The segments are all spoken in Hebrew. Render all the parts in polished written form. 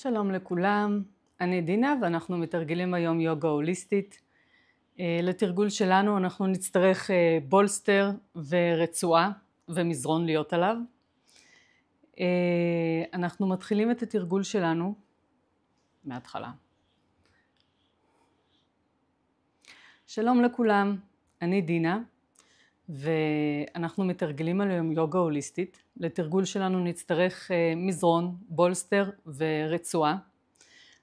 שלום לכולם, אני דינה ואנחנו מתרגלים היום יוגה הוליסטית. לתרגול שלנו אנחנו נצטרך בולסטר ורצועה ומזרון להיות עליו. אנחנו מתחילים את התרגול שלנו מההתחלה. שלום לכולם, אני דינה ואנחנו מתרגלים היום יוגה הוליסטית. לתרגול שלנו נצטרך מזרון, בולסטר ורצועה.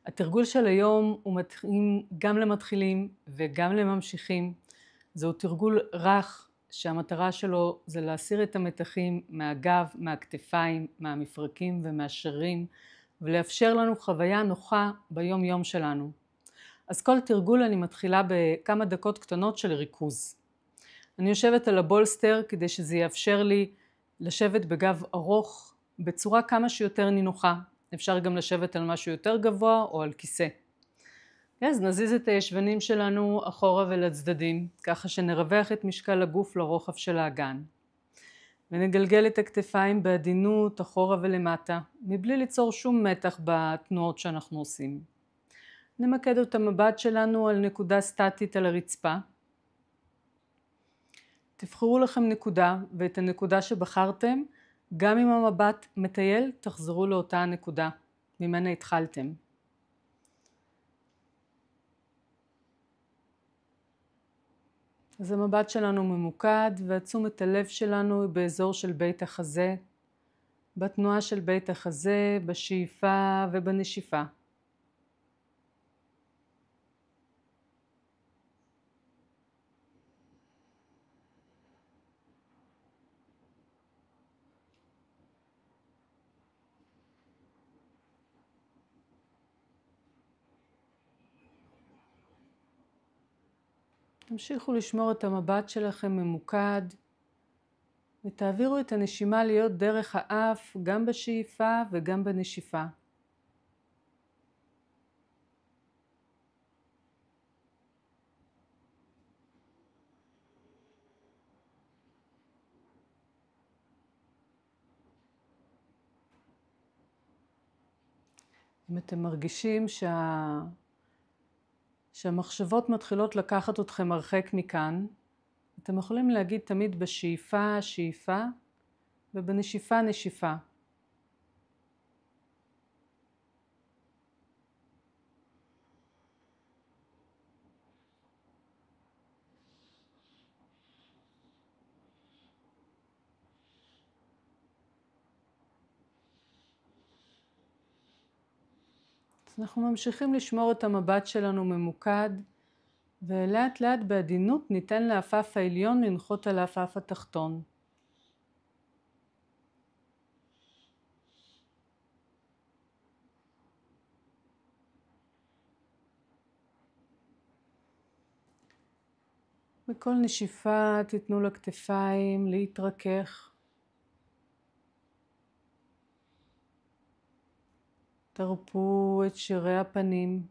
התרגול של היום הוא מתאים גם למתחילים וגם לממשיכים. זהו תרגול רך שהמטרה שלו זה להסיר את המתחים מהגב, מהכתפיים, מהמפרקים ומהשרירים ולאפשר לנו חוויה נוחה ביום יום שלנו. אז כל תרגול אני מתחילה בכמה דקות קטנות של ריכוז. אני יושבת על הבולסטר כדי שזה יאפשר לי לשבת בגב ארוך בצורה כמה שיותר נינוחה. אפשר גם לשבת על משהו יותר גבוה או על כיסא. אז נזיז את הישבנים שלנו אחורה ולצדדים, ככה שנרווח את משקל הגוף לרוחב של האגן. ונגלגל את הכתפיים בעדינות אחורה ולמטה, מבלי ליצור שום מתח בתנועות שאנחנו עושים. נמקד את המבט שלנו על נקודה סטטית על הרצפה. תבחרו לכם נקודה, ואת הנקודה שבחרתם, גם אם המבט מטייל, תחזרו לאותה הנקודה ממנה התחלתם. אז המבט שלנו ממוקד, ותשומת הלב שלנו היא באזור של בית החזה, בתנועה של בית החזה, בשאיפה ובנשיפה. תמשיכו לשמור את המבט שלכם ממוקד ותעבירו את הנשימה להיות דרך האף גם בשאיפה וגם בנשיפה. אם אתם מרגישים שהמחשבות מתחילות לקחת אתכם הרחק מכאן, אתם יכולים להגיד תמיד בשאיפה, שאיפה, ובנשיפה, נשיפה. אז אנחנו ממשיכים לשמור את המבט שלנו ממוקד, ולאט לאט בעדינות ניתן לאפף העליון לנחות על האפף התחתון. בכל נשיפה תיתנו לכתפיים להתרכך. תרפו את שירי הפנים.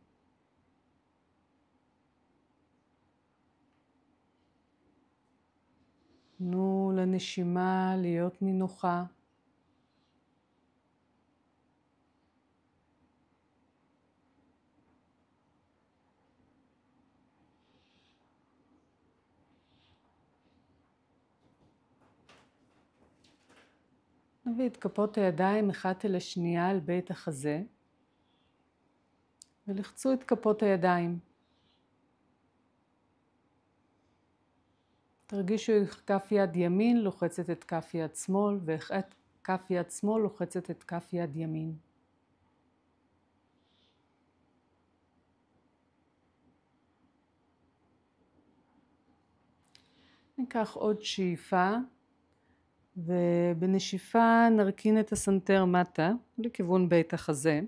תנו לנשימה להיות נינוחה. נביא את כפות הידיים אחת אל השנייה על בית החזה, ולחצו את כפות הידיים. תרגישו איך כף יד ימין לוחצת את כף יד שמאל, ואיך כף יד שמאל לוחצת את כף יד ימין. ניקח עוד שאיפה, ובנשיפה נרכין את הסנטר מטה לכיוון בית החזה.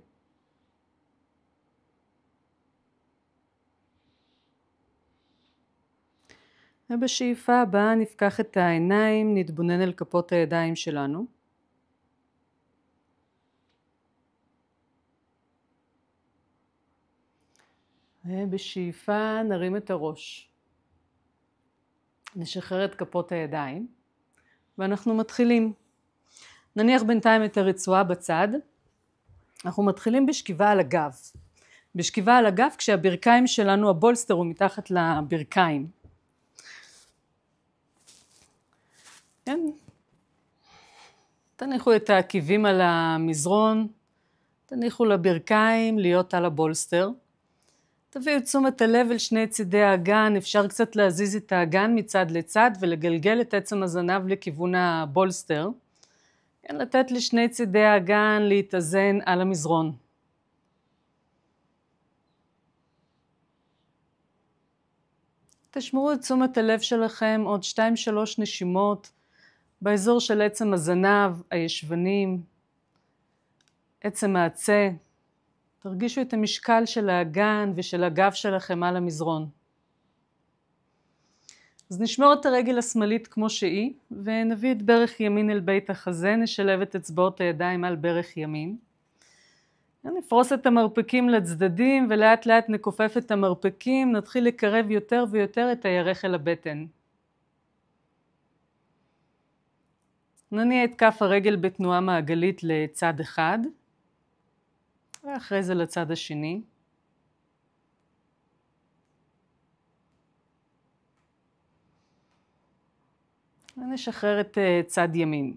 ובשאיפה הבאה נפקח את העיניים, נתבונן על כפות הידיים שלנו. ובשאיפה נרים את הראש. נשחרר את כפות הידיים, ואנחנו מתחילים. נניח בינתיים את הרצועה בצד, אנחנו מתחילים בשכיבה על הגב. בשכיבה על הגב כשהברכיים שלנו, הבולסטר הוא מתחת לברכיים. כן? תניחו את העקיבים על המזרון, תניחו לברכיים להיות על הבולסטר. תביאו תשומת הלב אל שני צידי האגן, אפשר קצת להזיז את האגן מצד לצד ולגלגל את עצם הזנב לכיוון הבולסטר. כן, לתת לשני צידי האגן להתאזן על המזרון. תשמרו את תשומת הלב שלכם עוד 2-3 נשימות באזור של עצם הזנב, הישבנים, עצם העצה. תרגישו את המשקל של האגן ושל הגב שלכם על המזרון. אז נשמור את הרגל השמאלית כמו שהיא, ונביא את ברך ימין אל בית החזה, נשלב את אצבעות הידיים על ברך ימין. נפרוס את המרפקים לצדדים ולאט לאט נכופף את המרפקים, נתחיל לקרב יותר ויותר את הירך אל הבטן. נניע את כף הרגל בתנועה מעגלית לצד אחד, ואחרי זה לצד השני. ונשחרר את צד ימין.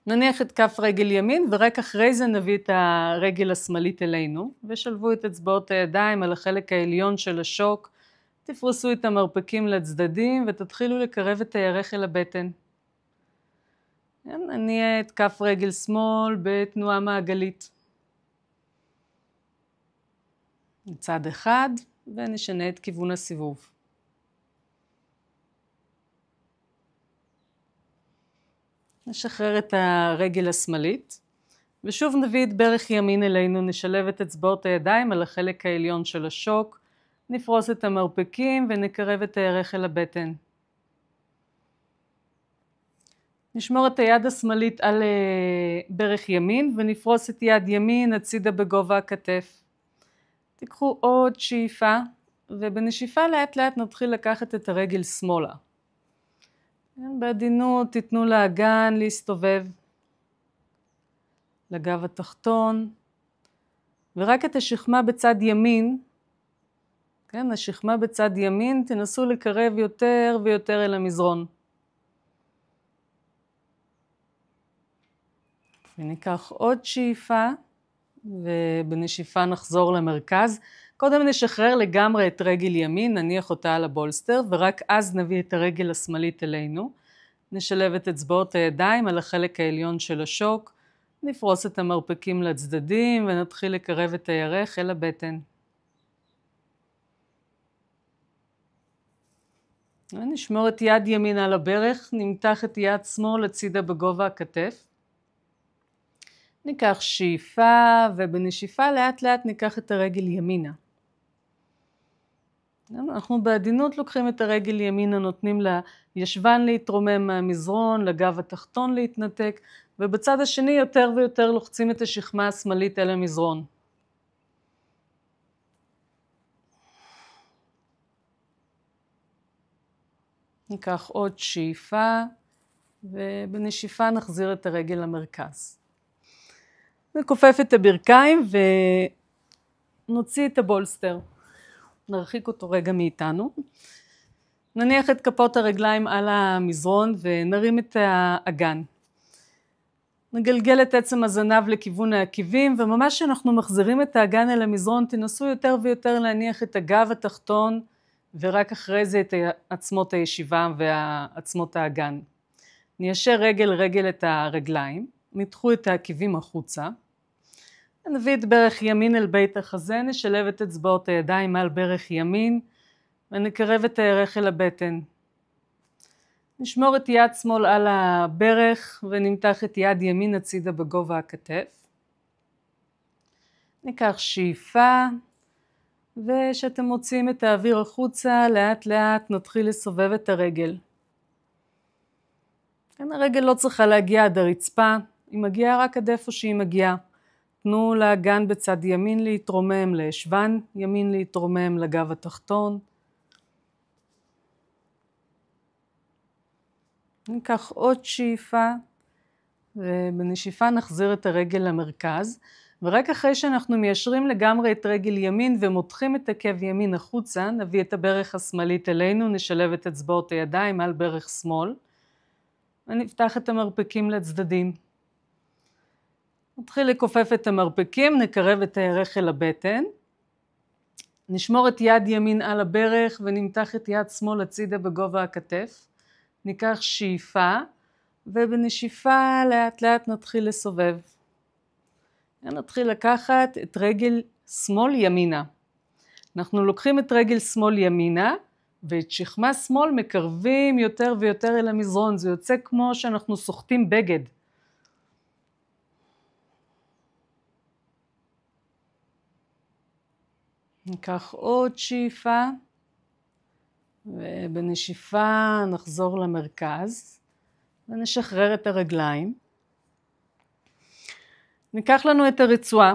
נניח את כף רגל ימין ורק אחרי זה נביא את הרגל השמאלית אלינו, ושלבו את אצבעות הידיים על החלק העליון של השוק, תפרסו את המרפקים לצדדים ותתחילו לקרב את הירך אל הבטן. נניע את כף רגל שמאל בתנועה מעגלית. מצד אחד ונשנה את כיוון הסיבוב. נשחרר את הרגל השמאלית, ושוב נביא את ברך ימין אלינו, נשלב את אצבעות הידיים על החלק העליון של השוק, נפרוס את המרפקים ונקרב את הירך אל הבטן. נשמור את היד השמאלית על ברך ימין ונפרוס את יד ימין הצידה בגובה הכתף. תיקחו עוד שאיפה, ובנשיפה לאט לאט נתחיל לקחת את הרגל שמאלה. בעדינות תיתנו לאגן להסתובב לגב התחתון, ורק את השכמה בצד ימין, כן, השכמה בצד ימין, תנסו לקרב יותר ויותר אל המזרון. וניקח עוד שאיפה, ובנשיפה נחזור למרכז. קודם נשחרר לגמרי את רגל ימין, נניח אותה על הבולסטר, ורק אז נביא את הרגל השמאלית אלינו. נשלב את אצבעות הידיים על החלק העליון של השוק, נפרוס את המרפקים לצדדים ונתחיל לקרב את הירך אל הבטן. נשמור את יד ימין על הברך, נמתח את יד שמאל הצידה בגובה הכתף. ניקח שאיפה, ובנשיפה לאט לאט ניקח את הרגל ימינה. אנחנו בעדינות לוקחים את הרגל ימינה, נותנים לישבן להתרומם מהמזרון, לגב התחתון להתנתק, ובצד השני יותר ויותר לוחצים את השכמה השמאלית אל המזרון. ניקח עוד שאיפה, ובנשיפה נחזיר את הרגל למרכז. נכופף את הברכיים ונוציא את הבולסטר. נרחיק אותו רגע מאיתנו. נניח את כפות הרגליים על המזרון ונרים את האגן. נגלגל את עצם הזנב לכיוון העקיבים, וממש כשאנחנו מחזירים את האגן אל המזרון, תנסו יותר ויותר להניח את הגב התחתון, ורק אחרי זה את עצמות הישיבה ועצמות האגן. ניישר רגל רגל את הרגליים, נדחו את העקיבים החוצה. נביא את ברך ימין אל בית החזה, נשלב את אצבעות הידיים על ברך ימין, ונקרב את הירך אל הבטן. נשמור את יד שמאל על הברך, ונמתח את יד ימין הצידה בגובה הכתף. ניקח שאיפה, ושאתם מוציאים את האוויר החוצה, לאט לאט נתחיל לסובב את הרגל. הרגל לא צריכה להגיע עד הרצפה, היא מגיעה רק עד איפה שהיא מגיעה. תנו לאגן בצד ימין להתרומם, לישבן ימין להתרומם, לגב התחתון. ניקח עוד שאיפה, ובנשיפה נחזיר את הרגל למרכז, ורק אחרי שאנחנו מיישרים לגמרי את רגל ימין ומותחים את עקב ימין החוצה, נביא את הברך השמאלית אלינו, נשלב את אצבעות הידיים על ברך שמאל, ונפתח את המרפקים לצדדים. נתחיל לכופף את המרפקים, נקרב את הירך אל הבטן, נשמור את יד ימין על הברך ונמתח את יד שמאל הצידה בגובה הכתף, ניקח שאיפה, ובנשיפה לאט לאט נתחיל לסובב. נתחיל לקחת את רגל שמאל ימינה. אנחנו לוקחים את רגל שמאל ימינה, ואת שכמה שמאל מקרבים יותר ויותר אל המזרון. זה יוצא כמו שאנחנו סוחטים בגד. ניקח עוד שאיפה, ובנשיפה נחזור למרכז, ונשחרר את הרגליים. ניקח לנו את הרצועה.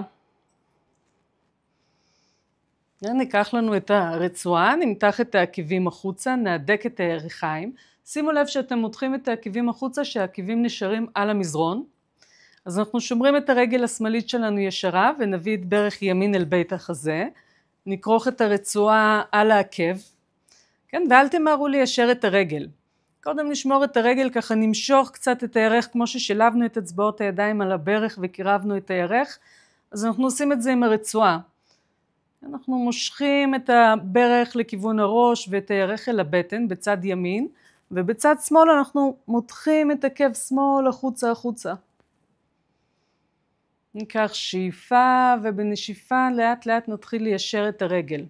ניקח לנו את הרצועה, נמתח את העקבים החוצה, נהדק את הירכיים. שימו לב שאתם מותחים את העקבים החוצה, שהעקבים נשארים על המזרון. אז אנחנו שומרים את הרגל השמאלית שלנו ישרה, ונביא את ברך ימין אל בית החזה. נכרוך את הרצועה על העקב, כן? ואל תמהרו ליישר את הרגל. קודם נשמור את הרגל, ככה נמשוך קצת את הירך, כמו ששילבנו את אצבעות הידיים על הברך וקירבנו את הירך, אז אנחנו עושים את זה עם הרצועה. אנחנו מושכים את הברך לכיוון הראש ואת הירך אל הבטן בצד ימין, ובצד שמאל אנחנו מותחים את עקב שמאל החוצה. ניקח שאיפה, ובנשיפה לאט לאט נתחיל ליישר את הרגל.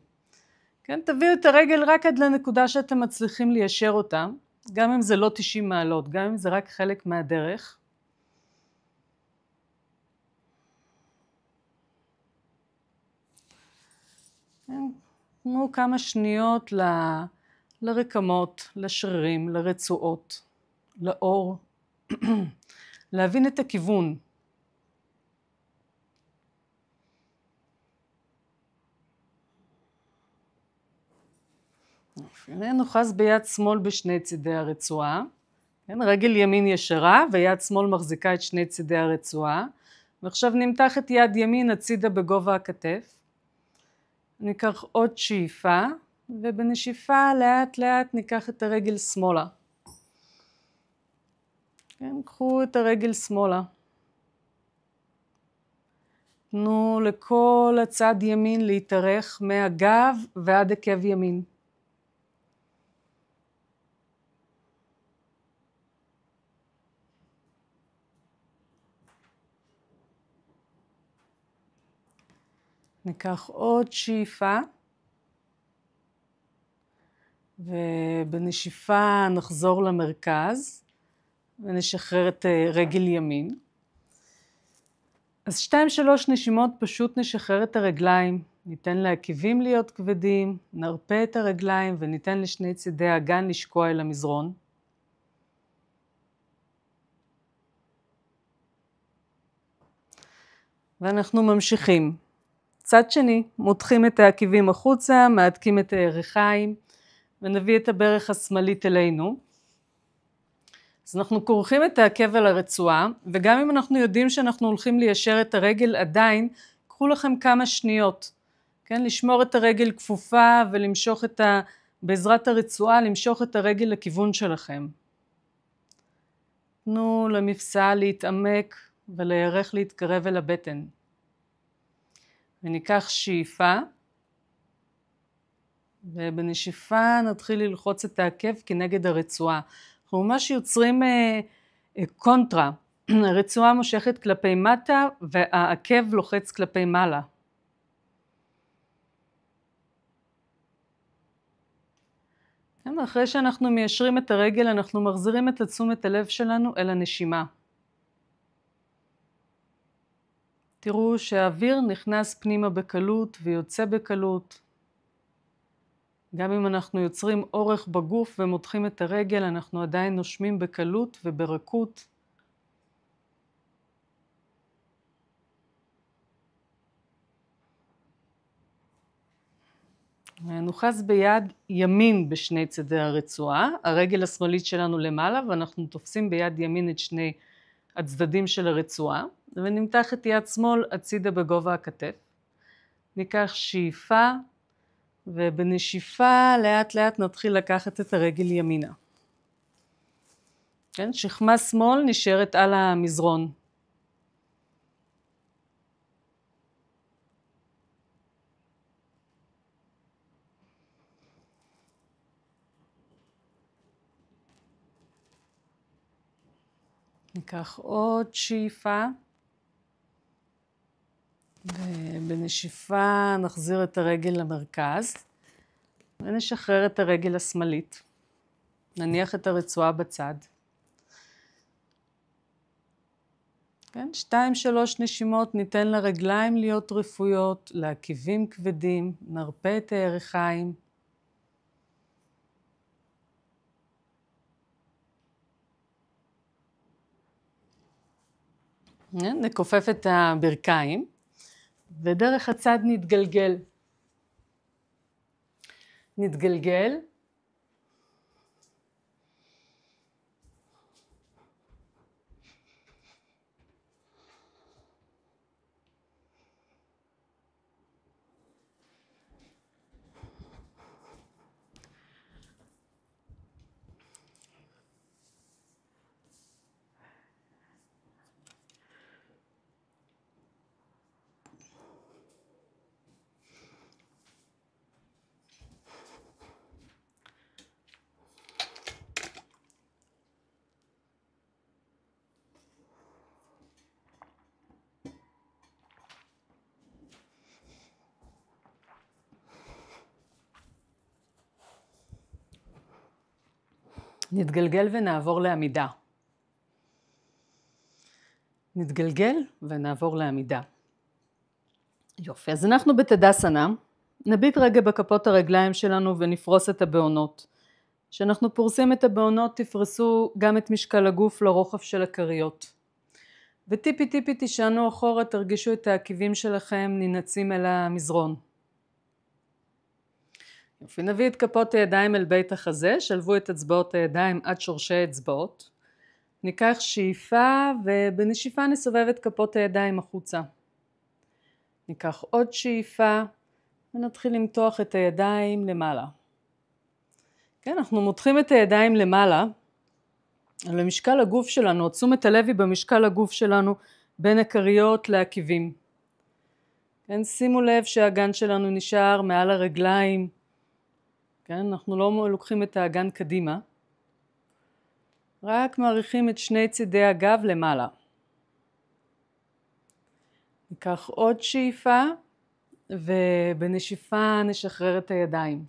כן, תביאו את הרגל רק עד לנקודה שאתם מצליחים ליישר אותה, גם אם זה לא 90 מעלות, גם אם זה רק חלק מהדרך. תנו כמה שניות לרקמות, לשרירים, לרצועות, לאור, להבין את הכיוון. נוחז ביד שמאל בשני צידי הרצועה, רגל ימין ישרה ויד שמאל מחזיקה את שני צידי הרצועה, ועכשיו נמתח את יד ימין הצידה בגובה הכתף, ניקח עוד שאיפה, ובנשיפה לאט לאט ניקח את הרגל שמאלה. קחו את הרגל שמאלה. תנו לכל הצד ימין להתארך מהגב ועד עקב ימין. ניקח עוד שאיפה, ובנשיפה נחזור למרכז, ונשחרר את רגל ימין. אז 2-3 נשימות פשוט נשחרר את הרגליים, ניתן לעקבים להיות כבדים, נרפה את הרגליים וניתן לשני צידי האגן לשקוע אל המזרון. ואנחנו ממשיכים. צד שני, מותחים את העקבים החוצה, מהדקים את הירכיים, ונביא את הברך השמאלית אלינו. אז אנחנו כורכים את העקב על הרצועה, וגם אם אנחנו יודעים שאנחנו הולכים ליישר את הרגל עדיין, קחו לכם כמה שניות, כן? לשמור את הרגל כפופה ולמשוך בעזרת הרצועה, למשוך את הרגל לכיוון שלכם. תנו למפסע להתעמק ולירך להתקרב אל הבטן. וניקח שאיפה, ובנשיפה נתחיל ללחוץ את העקב כנגד הרצועה. אנחנו ממש יוצרים קונטרה, הרצועה מושכת כלפי מטה והעקב לוחץ כלפי מעלה. אחרי שאנחנו מיישרים את הרגל אנחנו מחזירים את תשומת הלב שלנו אל הנשימה. תראו שהאוויר נכנס פנימה בקלות ויוצא בקלות. גם אם אנחנו יוצרים אורך בגוף ומותחים את הרגל, אנחנו עדיין נושמים בקלות וברכות. נוחז ביד ימין בשני צדי הרצועה, הרגל השמאלית שלנו למעלה, ואנחנו תופסים ביד ימין את שני הצדדים של הרצועה, ונמתח את יד שמאל הצידה בגובה הכתף. ניקח שאיפה, ובנשיפה לאט לאט נתחיל לקחת את הרגל ימינה. כן? שכמה שמאל נשארת על המזרון. ניקח עוד שאיפה, ובנשיפה נחזיר את הרגל למרכז, ונשחרר את הרגל השמאלית. נניח את הרצועה בצד. כן? 2-3 נשימות, ניתן לרגליים להיות רפויות, לעקיבים כבדים, נרפה את הירכיים. נכופף את הברכיים, ודרך הצד נתגלגל. נתגלגל. נתגלגל ונעבור לעמידה. נתגלגל ונעבור לעמידה. יופי, אז אנחנו בתדסנה, נביט רגע בכפות הרגליים שלנו ונפרוס את הבעונות. כשאנחנו פורסים את הבעונות תפרסו גם את משקל הגוף לרוחב של הכריות. וטיפי טיפי תשענו אחורה, תרגישו את העקיבים שלכם ננעצים אל המזרון. יופי, נביא את כפות הידיים אל בית החזה, שלבו את אצבעות הידיים עד שורשי האצבעות. ניקח שאיפה ובנשיפה נסובב את כפות הידיים החוצה. ניקח עוד שאיפה ונתחיל למתוח את הידיים למעלה. כן, אנחנו מותחים את הידיים למעלה על המשקל הגוף שלנו, תשומת הלב היא במשקל הגוף שלנו בין הכריות לעקיבים. כן, שימו לב שהאגן שלנו נשאר מעל הרגליים. כן, אנחנו לא לוקחים את האגן קדימה, רק מעריכים את שני צידי הגב למעלה. ניקח עוד שאיפה, ובנשיפה נשחרר את הידיים.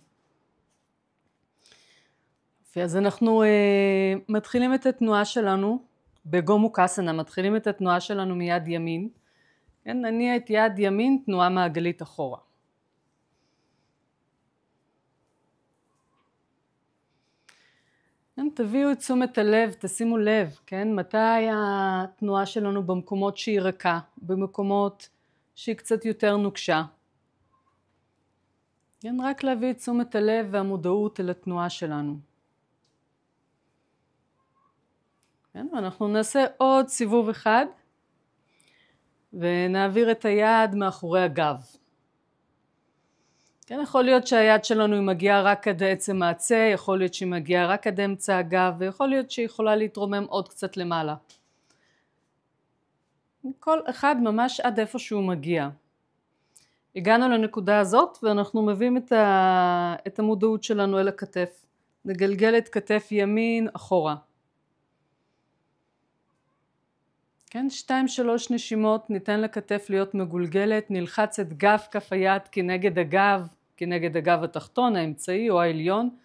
אז אנחנו מתחילים את התנועה שלנו בגומוקסנה, מתחילים את התנועה שלנו מיד ימין. כן, נניע את יד ימין, תנועה מעגלית אחורה. כן, תביאו את תשומת הלב, תשימו לב, כן, מתי התנועה שלנו במקומות שהיא רכה, במקומות שהיא קצת יותר נוקשה. כן, רק להביא את תשומת הלב והמודעות אל התנועה שלנו. כן, ואנחנו נעשה עוד סיבוב אחד, ונעביר את היד מאחורי הגב. כן, יכול להיות שהיד שלנו היא מגיעה רק עד עצם העצה, יכול להיות שהיא מגיעה רק עד אמצע הגב, ויכול להיות שהיא יכולה להתרומם עוד קצת למעלה. כל אחד ממש עד איפה שהוא מגיע. הגענו לנקודה הזאת ואנחנו מביאים את המודעות שלנו אל הכתף. נגלגל את כתף ימין אחורה. כן, 2-3 נשימות, ניתן לכתף להיות מגולגלת, נלחץ את גב כף היד כנגד הגב, כנגד הגב התחתון, האמצעי או העליון.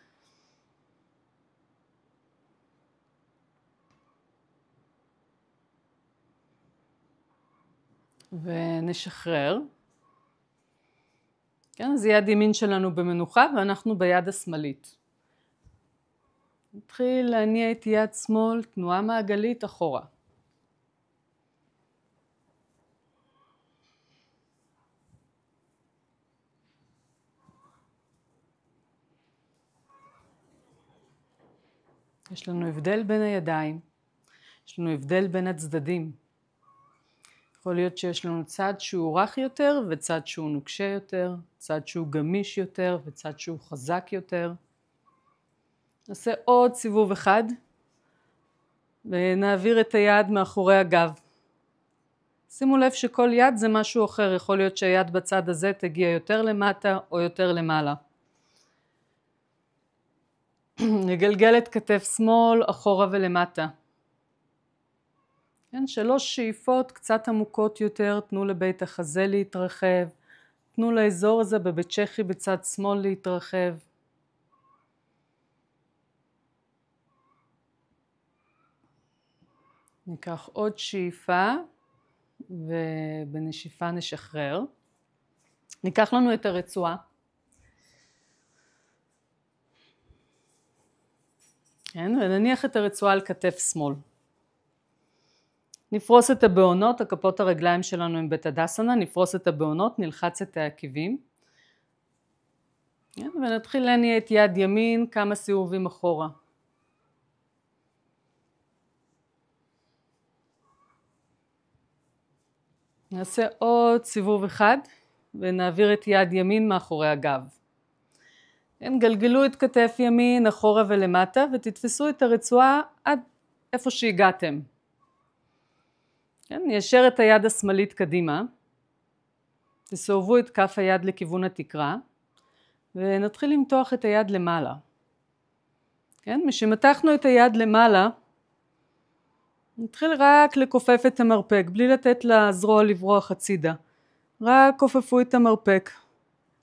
ונשחרר. כן, אז יד ימין שלנו במנוחה ואנחנו ביד השמאלית. נתחיל להניע את יד שמאל, תנועה מעגלית אחורה. יש לנו הבדל בין הידיים. יש לנו הבדל בין הצדדים. יכול להיות שיש לנו צד שהוא רך יותר וצד שהוא נוקשה יותר, צד שהוא גמיש יותר וצד שהוא חזק יותר. נעשה עוד סיבוב אחד ונעביר את היד מאחורי הגב. שימו לב שכל יד זה משהו אחר, יכול להיות שהיד בצד הזה תגיע יותר למטה או יותר למעלה. נגלגל את כתף שמאל אחורה ולמטה. כן, 3 שאיפות קצת עמוקות יותר, תנו לבית החזה להתרחב, תנו לאזור הזה בבית צ'כי בצד שמאל להתרחב. ניקח עוד שאיפה ובנשיפה נשחרר. ניקח לנו את הרצועה. כן, ונניח את הרצועה על כתף שמאל. נפרוס את הבעונות, הכפות הרגליים שלנו הם בטדסנה, נפרוס את הבעונות, נלחץ את העקיבים. כן, ונתחיל להניע את יד ימין כמה סיבובים אחורה. נעשה עוד סיבוב אחד ונעביר את יד ימין מאחורי הגב. כן, גלגלו את כתף ימין אחורה ולמטה ותתפסו את הרצועה עד איפה שהגעתם. כן, ניישר את היד השמאלית קדימה, תסובבו את כף היד לכיוון התקרה ונתחיל למתוח את היד למעלה. כן, משמתחנו את היד למעלה, נתחיל רק לכופף את המרפק, בלי לתת לזרוע לברוח הצידה. רק כופפו את המרפק.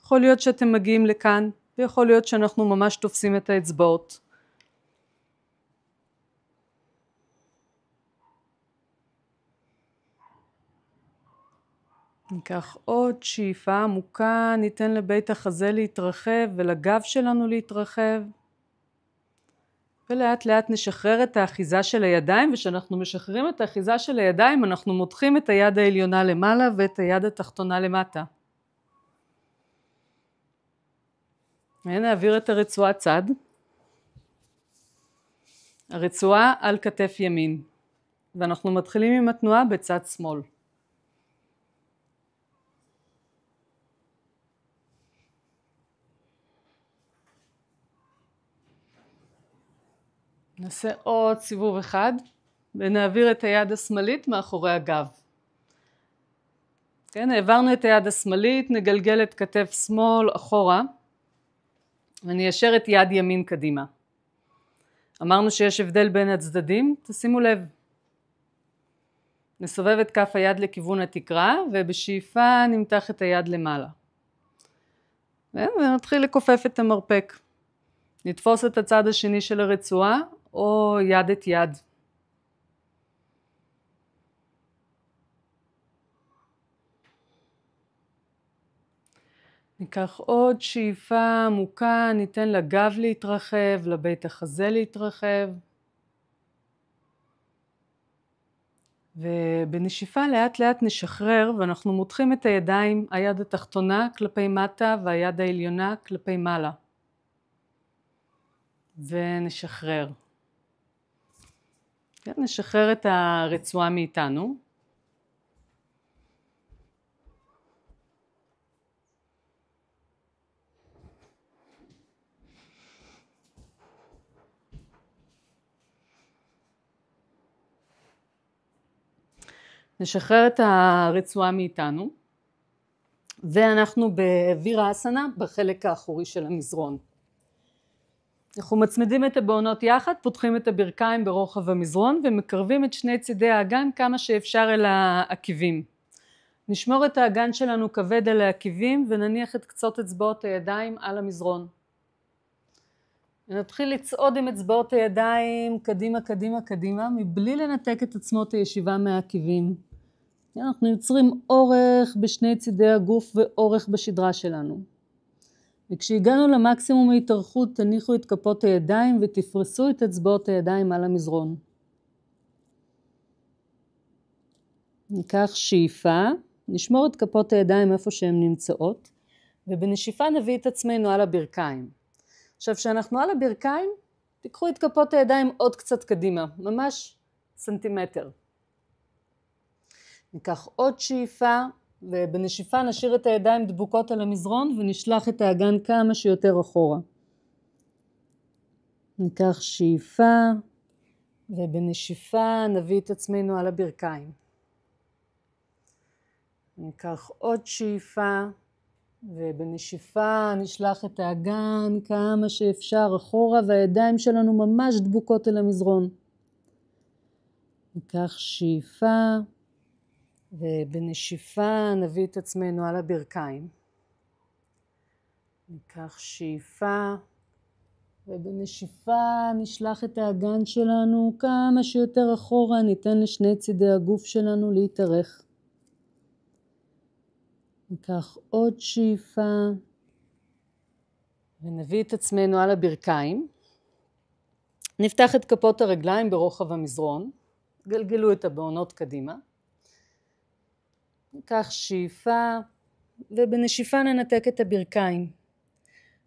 יכול להיות שאתם מגיעים לכאן, ויכול להיות שאנחנו ממש תופסים את האצבעות. ניקח עוד שאיפה עמוקה, ניתן לבית החזה להתרחב ולגב שלנו להתרחב. ולאט לאט נשחרר את האחיזה של הידיים, ושאנחנו משחררים את האחיזה של הידיים, אנחנו מותחים את היד העליונה למעלה ואת היד התחתונה למטה. נעביר את הרצועה צד. הרצועה על כתף ימין, ואנחנו מתחילים עם התנועה בצד שמאל. נעשה עוד סיבוב אחד ונעביר את היד השמאלית מאחורי הגב. כן, העברנו את היד השמאלית, נגלגל את כתף שמאל אחורה וניישר את יד ימין קדימה. אמרנו שיש הבדל בין הצדדים, תשימו לב. נסובב את כף היד לכיוון התקרה ובשאיפה נמתח את היד למעלה. ונתחיל לכופף את המרפק. נתפוס את הצד השני של הרצועה או יד את יד. ניקח עוד שאיפה עמוקה, ניתן לגב להתרחב, לבית החזה להתרחב. ובנשיפה לאט לאט נשחרר ואנחנו מותחים את הידיים, היד התחתונה כלפי מטה והיד העליונה כלפי מעלה. ונשחרר. כן, נשחרר את הרצועה מאיתנו. נשחרר את הרצועה מאיתנו, ואנחנו בוויראסנה בחלק האחורי של המזרון. אנחנו מצמידים את הבעונות יחד, פותחים את הברכיים ברוחב המזרון ומקרבים את שני צידי האגן כמה שאפשר אל העקיבים. נשמור את האגן שלנו כבד על העקיבים ונניח את קצות אצבעות הידיים על המזרון. ונתחיל לצעוד עם אצבעות הידיים קדימה קדימה קדימה מבלי לנתק את עצמות הישיבה מהעקיבים. אנחנו יוצרים אורך בשני צידי הגוף ואורך בשדרה שלנו. וכשהגענו למקסימום ההתארכות תניחו את כפות הידיים ותפרסו את אצבעות הידיים על המזרון. ניקח שאיפה, נשמור את כפות הידיים איפה שהן נמצאות, ובנשיפה נביא את עצמנו על הברכיים. עכשיו כשאנחנו על הברכיים, תיקחו את כפות הידיים עוד קצת קדימה, ממש סנטימטר. ניקח עוד שאיפה, ובנשיפה נשאיר את הידיים דבוקות על המזרון ונשלח את האגן כמה שיותר אחורה. ניקח שאיפה, ובנשיפה נביא את עצמנו על הברכיים. ניקח עוד שאיפה, ובנשיפה נשלח את האגן כמה שאפשר אחורה, והידיים שלנו ממש דבוקות אל המזרון. ניקח שאיפה, ובנשיפה נביא את עצמנו על הברכיים. ניקח שאיפה, ובנשיפה נשלח את האגן שלנו כמה שיותר אחורה, ניתן לשני צידי הגוף שלנו להתארך. ניקח עוד שאיפה, ונביא את עצמנו על הברכיים. נפתח את כפות הרגליים ברוחב המזרון, גלגלו את הבעונות קדימה. ניקח שאיפה, ובנשיפה ננתק את הברכיים.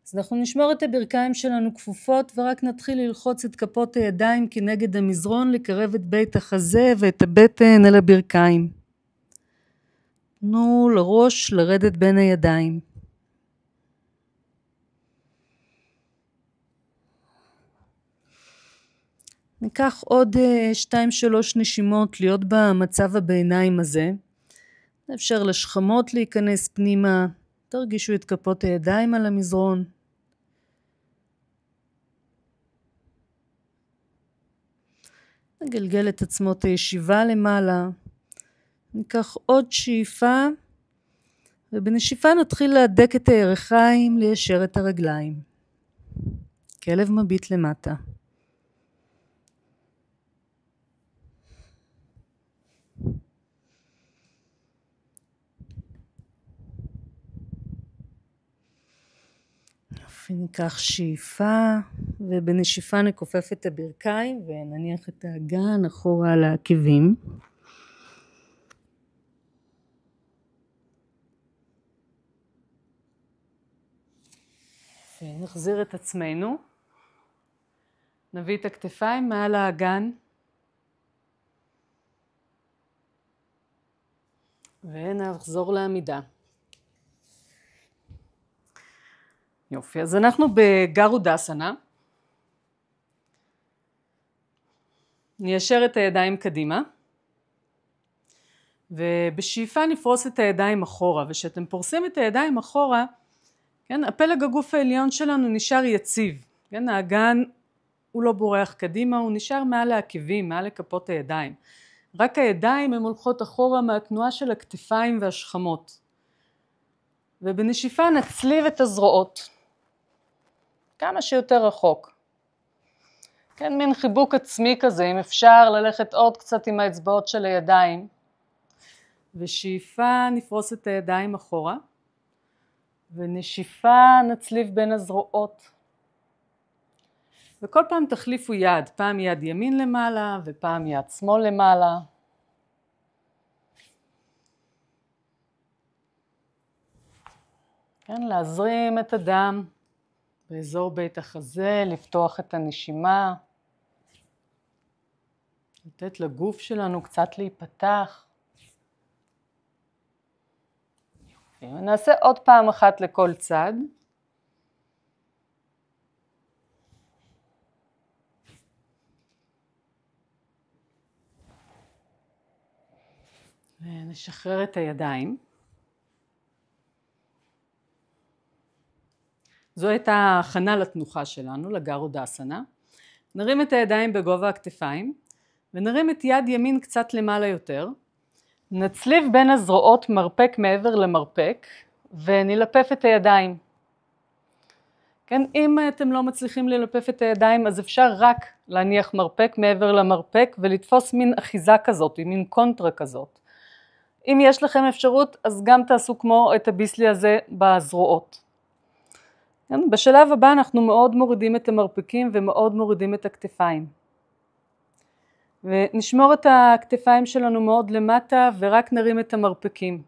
אז אנחנו נשמור את הברכיים שלנו כפופות, ורק נתחיל ללחוץ את כפות הידיים כנגד המזרון, לקרב את בית החזה ואת הבטן אל הברכיים. תנו לראש לרדת בין הידיים. ניקח עוד 2-3 נשימות להיות במצב הביניים הזה. אפשר לשכמות להיכנס פנימה, תרגישו את כפות הידיים על המזרון. נגלגל את עצמות הישיבה למעלה. ניקח עוד שאיפה, ובנשיפה נתחיל להדק את הירכיים, ליישר את הרגליים. כלב מביט למטה. ניקח שאיפה, ובנשיפה נכופף את הברכיים ונניח את האגן אחורה על העקבים. ונחזיר את עצמנו. נביא את הכתפיים מעל האגן. ונחזור לעמידה. יופי, אז אנחנו בגרודסנה. ניישר את הידיים קדימה. ובשאיפה נפרוס את הידיים אחורה, ושאתם פורסים את הידיים אחורה, כן, הפלג הגוף העליון שלנו נשאר יציב, כן, האגן הוא לא בורח קדימה, הוא נשאר מעל העקבים, מעל לכפות הידיים. רק הידיים הן הולכות אחורה מהתנועה של הכתפיים והשכמות. ובנשיפה נצליב את הזרועות, כמה שיותר רחוק. כן, מין חיבוק עצמי כזה, אם אפשר ללכת עוד קצת עם האצבעות של הידיים. ושאיפה נפרוס את הידיים אחורה, ונשיפה נצליב בין הזרועות. וכל פעם תחליפו יד, פעם יד ימין למעלה ופעם יד שמאל למעלה. כן, להזרים את הדם באזור בית החזה, לפתוח את הנשימה, לתת לגוף שלנו קצת להיפתח. ונעשה עוד פעם אחת לכל צד. ונשחרר את הידיים. זו הייתה ההכנה לתנוחה שלנו, לגרודסנה. נרים את הידיים בגובה הכתפיים, ונרים את יד ימין קצת למעלה יותר. נצליב בין הזרועות מרפק מעבר למרפק, ונלפף את הידיים. כן, אם אתם לא מצליחים ללפף את הידיים, אז אפשר רק להניח מרפק מעבר למרפק, ולתפוס מין אחיזה כזאת, מין קונטרה כזאת. אם יש לכם אפשרות, אז גם תעשו כמו את הביסלי הזה בזרועות. כן, בשלב הבא אנחנו מאוד מורידים את המרפקים, ומאוד מורידים את הכתפיים. ונשמור את הכתפיים שלנו מאוד למטה, ורק נרים את המרפקים.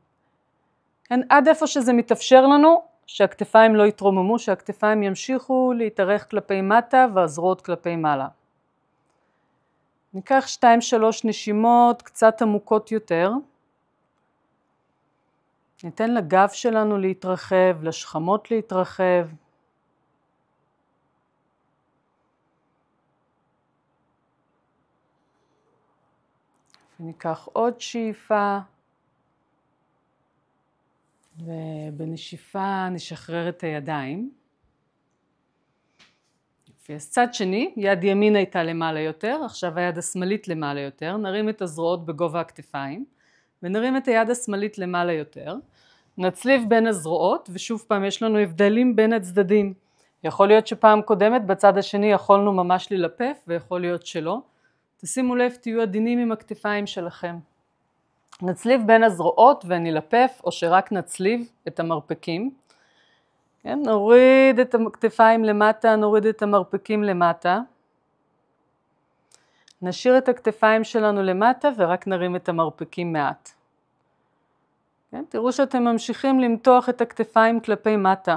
כן, עד איפה שזה מתאפשר לנו, שהכתפיים לא יתרוממו, שהכתפיים ימשיכו להתארך כלפי מטה, והזרועות כלפי מעלה. ניקח 2-3 נשימות קצת עמוקות יותר. ניתן לגב שלנו להתרחב, לשכמות להתרחב. וניקח עוד שאיפה. ובנשיפה נשחרר את הידיים. אז צד שני, יד ימין הייתה למעלה יותר, עכשיו היד השמאלית למעלה יותר. נרים את הזרועות בגובה הכתפיים, ונרים את היד השמאלית למעלה יותר. נצליב בין הזרועות, ושוב פעם יש לנו הבדלים בין הצדדים. יכול להיות שפעם קודמת בצד השני יכולנו ממש ללפף, ויכול להיות שלא. תשימו לב, תהיו עדינים עם הכתפיים שלכם. נצליב בין הזרועות ונלפף, או שרק נצליב את המרפקים. כן, נוריד את הכתפיים למטה, נוריד את המרפקים למטה. נשאיר את הכתפיים שלנו למטה ורק נרים את המרפקים מעט. כן, תראו שאתם ממשיכים למתוח את הכתפיים כלפי מטה.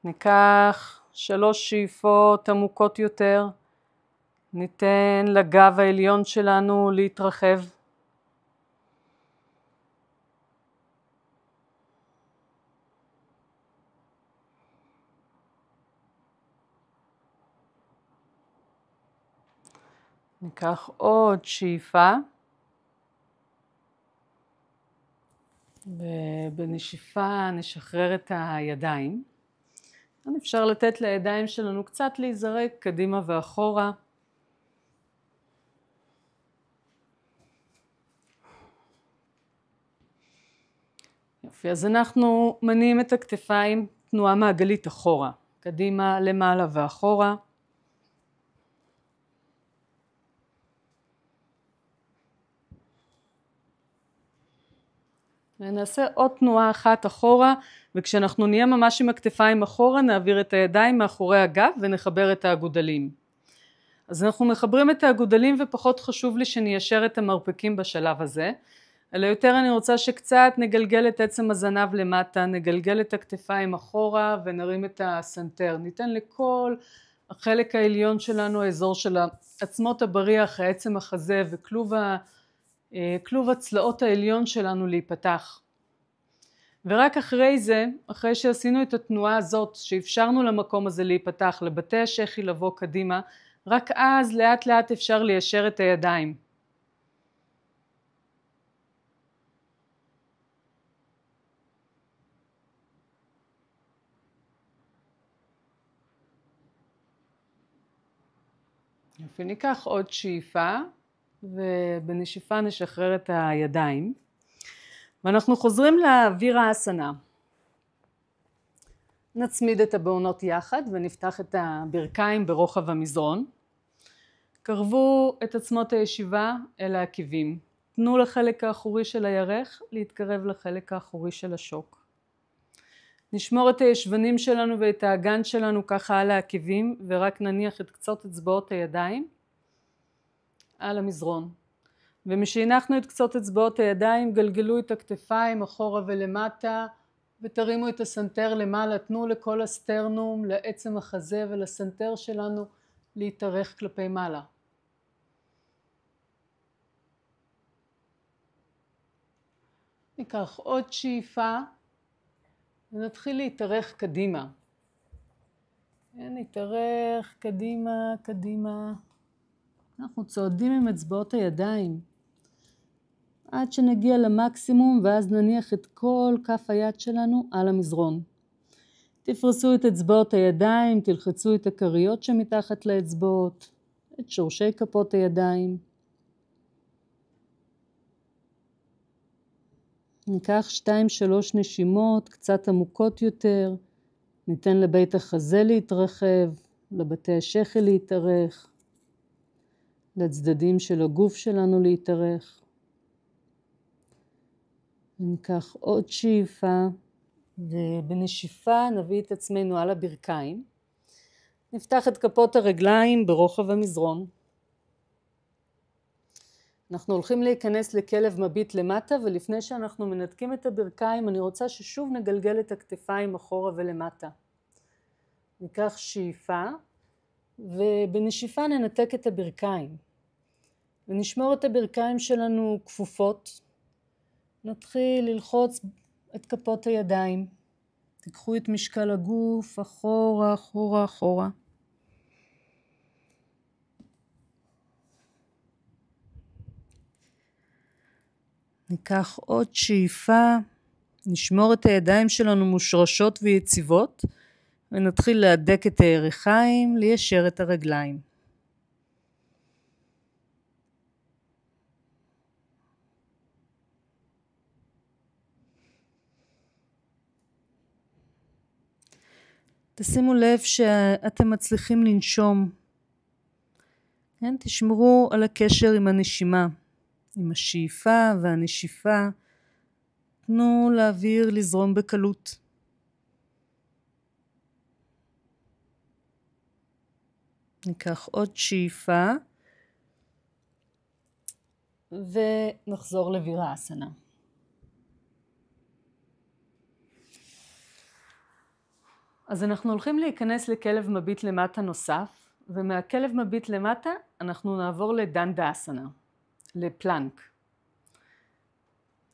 ניקח 3 שאיפות עמוקות יותר. ניתן לגב העליון שלנו להתרחב. ניקח עוד שאיפה. ובנשיפה נשחרר את הידיים. אפשר לתת לידיים שלנו קצת להיזרק קדימה ואחורה. יופי, אז אנחנו מניעים את הכתפיים, תנועה מעגלית אחורה, קדימה, למעלה ואחורה. ונעשה עוד תנועה אחת אחורה, וכשאנחנו נהיה ממש עם הכתפיים אחורה, נעביר את הידיים מאחורי הגב ונחבר את האגודלים. אז אנחנו מחברים את האגודלים, ופחות חשוב לי שניישר את המרפקים בשלב הזה, אלא יותר אני רוצה שקצת נגלגל את עצם הזנב למטה, נגלגל את הכתפיים אחורה ונרים את הסנטר. ניתן לכל החלק העליון שלנו, האזור של עצמות הבריח, העצם החזה וכלוב הצלעות העליון שלנו להיפתח. ורק אחרי זה, אחרי שעשינו את התנועה הזאת, שאפשרנו למקום הזה להיפתח, לבתי השכי לבוא קדימה, רק אז לאט לאט אפשר ליישר את הידיים. וניקח עוד שאיפה, ובנשיפה נשחרר את הידיים. ואנחנו חוזרים לוויראסנה. נצמיד את הבעונות יחד ונפתח את הברכיים ברוחב המזרון. קרבו את עצמות הישיבה אל העקבים. תנו לחלק האחורי של הירך להתקרב לחלק האחורי של השוק. נשמור את הישבנים שלנו ואת האגן שלנו ככה על העקבים, ורק נניח את קצות אצבעות הידיים על המזרון. ומשהנחנו את קצות אצבעות הידיים, גלגלו את הכתפיים אחורה ולמטה, ותרימו את הסנטר למעלה. תנו לכל הסטרנום, לעצם החזה ולסנטר שלנו להתארך כלפי מעלה. ניקח עוד שאיפה, ונתחיל להתארך קדימה. נתארך קדימה, קדימה. אנחנו צועדים עם אצבעות הידיים, עד שנגיע למקסימום, ואז נניח את כל כף היד שלנו על המזרון. תפרסו את אצבעות הידיים, תלחצו את הכריות שמתחת לאצבעות, את שורשי כפות הידיים. ניקח 2-3 נשימות קצת עמוקות יותר, ניתן לבית החזה להתרחב, לבתי השכי להתארך, לצדדים של הגוף שלנו להתארך. ניקח עוד שאיפה, ובנשיפה נביא את עצמנו על הברכיים. נפתח את כפות הרגליים ברוחב המזרון. אנחנו הולכים להיכנס לכלב מביט למטה, ולפני שאנחנו מנתקים את הברכיים, אני רוצה ששוב נגלגל את הכתפיים אחורה ולמטה. ניקח שאיפה, ובנשיפה ננתק את הברכיים. ונשמור את הברכיים שלנו כפופות. נתחיל ללחוץ את כפות הידיים. תיקחו את משקל הגוף אחורה, אחורה, אחורה. ניקח עוד שאיפה, נשמור את הידיים שלנו מושרשות ויציבות, ונתחיל להדק את הירכיים, ליישר את הרגליים. תשימו לב שאתם מצליחים לנשום. כן? תשמרו על הקשר עם הנשימה, עם השאיפה והנשיפה. תנו לאוויר לזרום בקלות. ניקח עוד שאיפה ונחזור לוויראסנה. אז אנחנו הולכים להיכנס לכלב מביט למטה נוסף, ומהכלב מביט למטה אנחנו נעבור לדנדאסנה, לפלנק.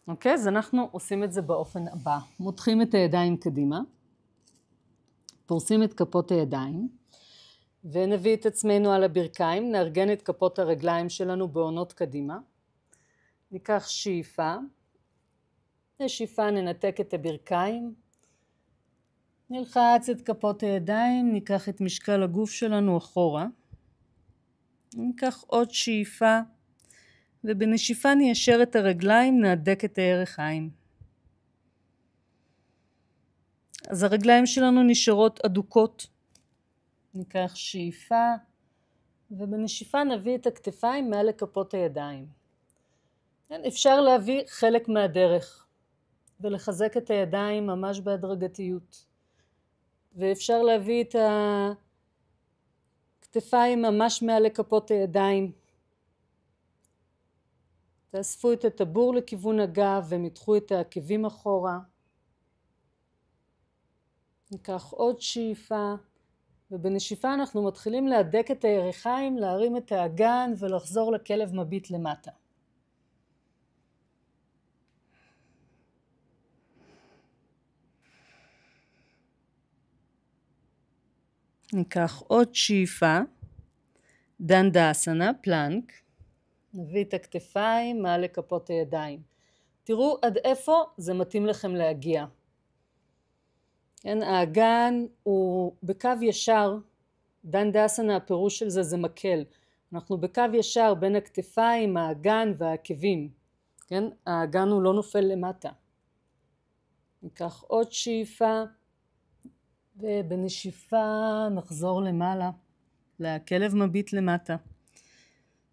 אוקיי? אז אנחנו עושים את זה באופן הבא. מותחים את הידיים קדימה, פורסים את כפות הידיים, ונביא את עצמנו על הברכיים, נארגן את כפות הרגליים שלנו בעונות קדימה. ניקח שאיפה, לשאיפה ננתק את הברכיים, נלחץ את כפות הידיים, ניקח את משקל הגוף שלנו אחורה, ניקח עוד שאיפה, ובנשיפה ניישר את הרגליים, נהדק את הירכיים. אז הרגליים שלנו נשארות אדוקות. ניקח שאיפה, ובנשיפה נביא את הכתפיים מעל לכפות הידיים. אפשר להביא חלק מהדרך, ולחזק את הידיים ממש בהדרגתיות. ואפשר להביא את הכתפיים ממש מעל לכפות הידיים. תאספו את הטבור לכיוון הגב ומתחו את העקבים אחורה. ניקח עוד שאיפה, ובנשיפה אנחנו מתחילים להדק את הירכיים, להרים את האגן ולחזור לכלב מביט למטה. ניקח עוד שאיפה, דנדאסנה, פלנק. נביא את הכתפיים מעל לכפות הידיים. תראו עד איפה זה מתאים לכם להגיע. כן, האגן הוא בקו ישר, דנדאסנה הפירוש של זה מקל. אנחנו בקו ישר בין הכתפיים, האגן והעקבים. כן, האגן הוא לא נופל למטה. ניקח עוד שאיפה, ובנשיפה נחזור למעלה, לכלב מביט למטה.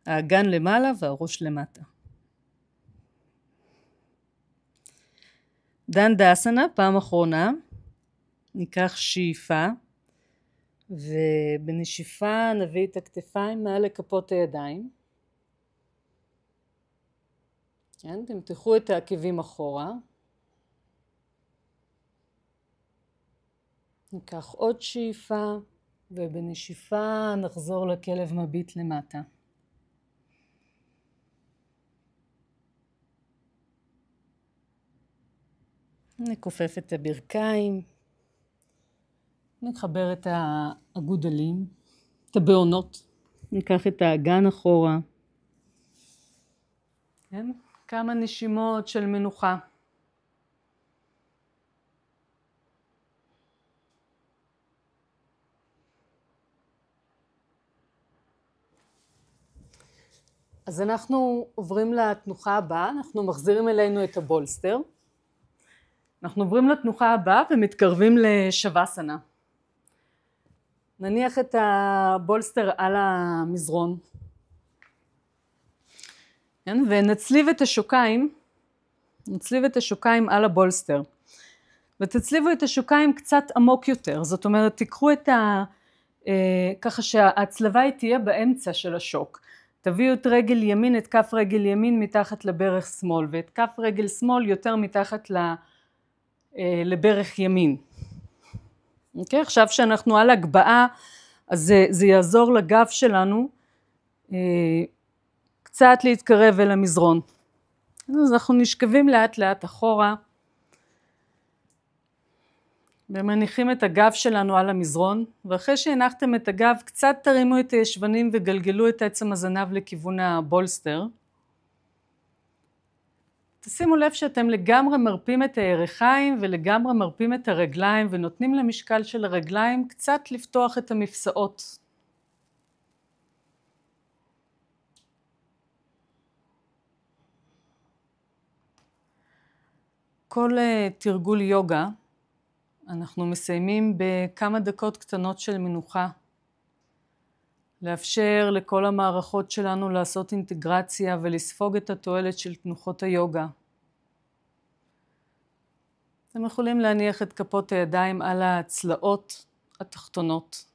האגן למעלה והראש למטה. דנדאסנה, פעם אחרונה, ניקח שאיפה, ובנשיפה נביא את הכתפיים מעל לכפות הידיים. כן, תמתחו את העקבים אחורה. ניקח עוד שאיפה, ובנשיפה נחזור לכלב מביט למטה. נכופף את הברכיים, נחבר את הגודלים, את הבעונות, ניקח את האגן אחורה. כן? כמה נשימות של מנוחה. אז אנחנו עוברים לתנוחה הבאה, אנחנו מחזירים אלינו את הבולסטר. אנחנו עוברים לתנוחה הבאה ומתקרבים לשוואסנה. נניח את הבולסטר על המזרון. כן? ונצליב את השוקיים על הבולסטר. ותצליבו את השוקיים קצת עמוק יותר. זאת אומרת, תיקחו ככה שההצלבה היא תהיה באמצע של השוק. תביאו את רגל ימין, את כף רגל ימין מתחת לברך שמאל, ואת כף רגל שמאל יותר מתחת לברך ימין. אוקיי? עכשיו שאנחנו על הגבהה, אז זה יעזור לגב שלנו קצת להתקרב אל המזרון. אז אנחנו נשכבים לאט לאט אחורה, ומניחים את הגב שלנו על המזרון, ואחרי שהנחתם את הגב, קצת תרימו את הישבנים וגלגלו את עצם הזנב לכיוון הבולסטר. תשימו לב שאתם לגמרי מרפים את הירכיים ולגמרי מרפים את הרגליים, ונותנים למשקל של הרגליים קצת לפתוח את המפסעות. כל תרגול יוגה אנחנו מסיימים בכמה דקות קטנות של מנוחה. לאפשר לכל המערכות שלנו לעשות אינטגרציה ולספוג את התועלת של תנוחות היוגה. אתם יכולים להניח את כפות הידיים על הצלעות התחתונות,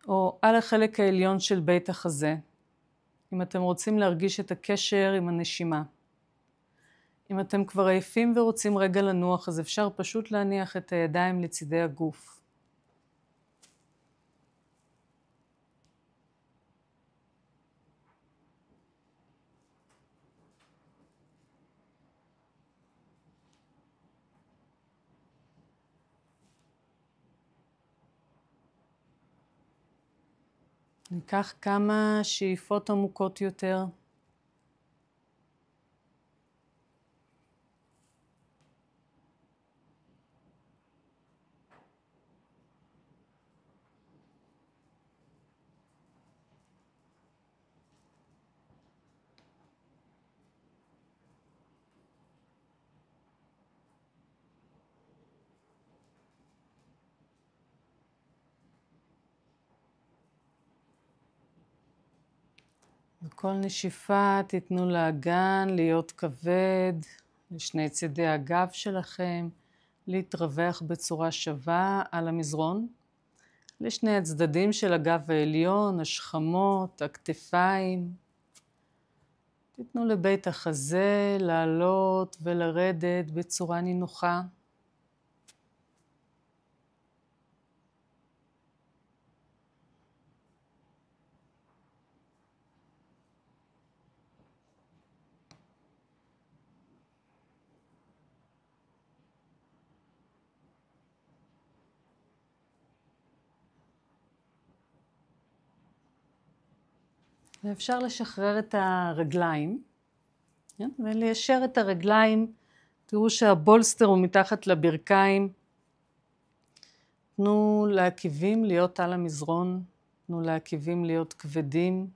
או על החלק העליון של בית החזה, אם אתם רוצים להרגיש את הקשר עם הנשימה. אם אתם כבר עייפים ורוצים רגע לנוח, אז אפשר פשוט להניח את הידיים לצידי הגוף. ניקח כמה שאיפות עמוקות יותר. בכל נשיפה תיתנו לאגן להיות כבד, לשני צידי הגב שלכם, להתרווח בצורה שווה על המזרון, לשני הצדדים של הגב העליון, השכמות, הכתפיים. תיתנו לבית החזה לעלות ולרדת בצורה נינוחה. ואפשר לשחרר את הרגליים, וליישר את הרגליים. תראו שהבולסטר הוא מתחת לברכיים. תנו לעקיבים להיות על המזרון, תנו לעקיבים להיות כבדים.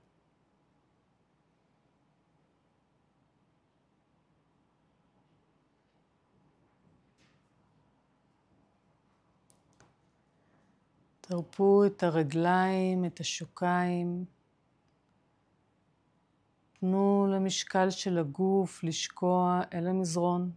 תרפו את הרגליים, את השוקיים. תנו למשקל של הגוף לשקוע אל המזרון.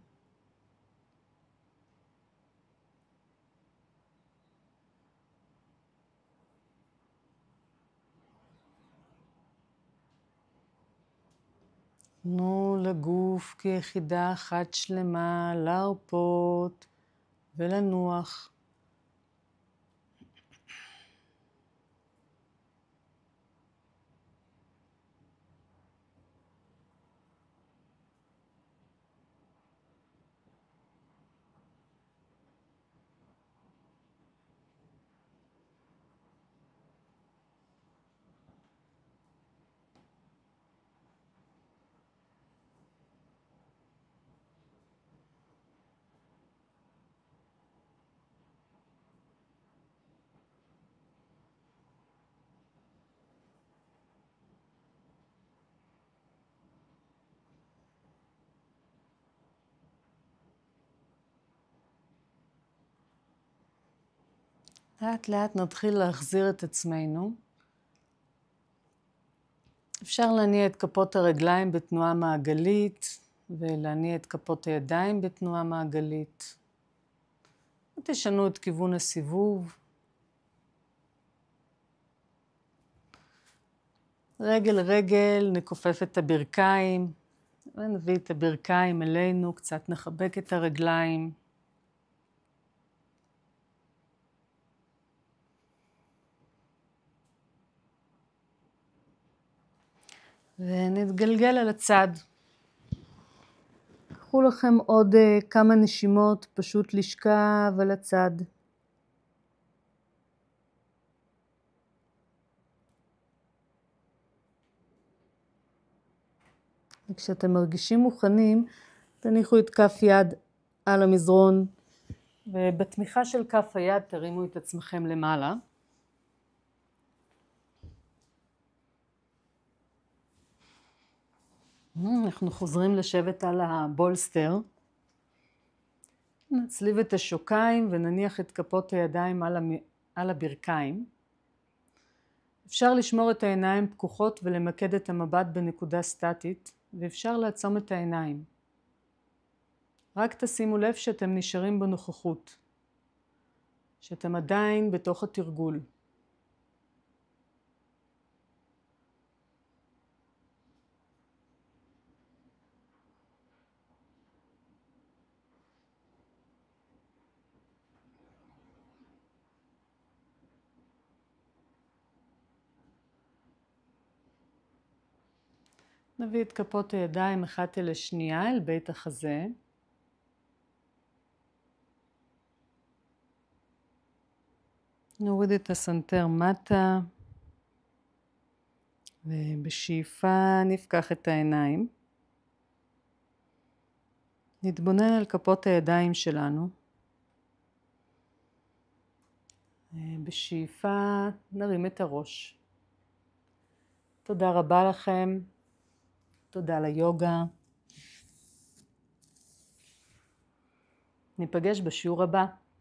תנו לגוף כיחידה אחת שלמה להרפות ולנוח. לאט לאט נתחיל להחזיר את עצמנו. אפשר להניע את כפות הרגליים בתנועה מעגלית, ולהניע את כפות הידיים בתנועה מעגלית. תשנו את כיוון הסיבוב. רגל רגל נכופף את הברכיים, ונביא את הברכיים אלינו, קצת נחבק את הרגליים. ונתגלגל על הצד. קחו לכם עוד כמה נשימות, פשוט לשכב על הצד. וכשאתם מרגישים מוכנים, תניחו את כף יד על המזרון, ובתמיכה של כף היד תרימו את עצמכם למעלה. אנחנו חוזרים לשבת על הבולסטר. נצליב את השוקיים ונניח את כפות הידיים על הברכיים. אפשר לשמור את העיניים פקוחות ולמקד את המבט בנקודה סטטית, ואפשר לעצום את העיניים. רק תשימו לב שאתם נשארים בנוכחות, שאתם עדיין בתוך התרגול. נביא את כפות הידיים אחת אל השנייה אל בית החזה. נוריד את הסנטר מטה, ובשאיפה נפקח את העיניים. נתבונן על כפות הידיים שלנו. בשאיפה נרים את הראש. תודה רבה לכם. תודה ליוגה. ניפגש בשיעור הבא.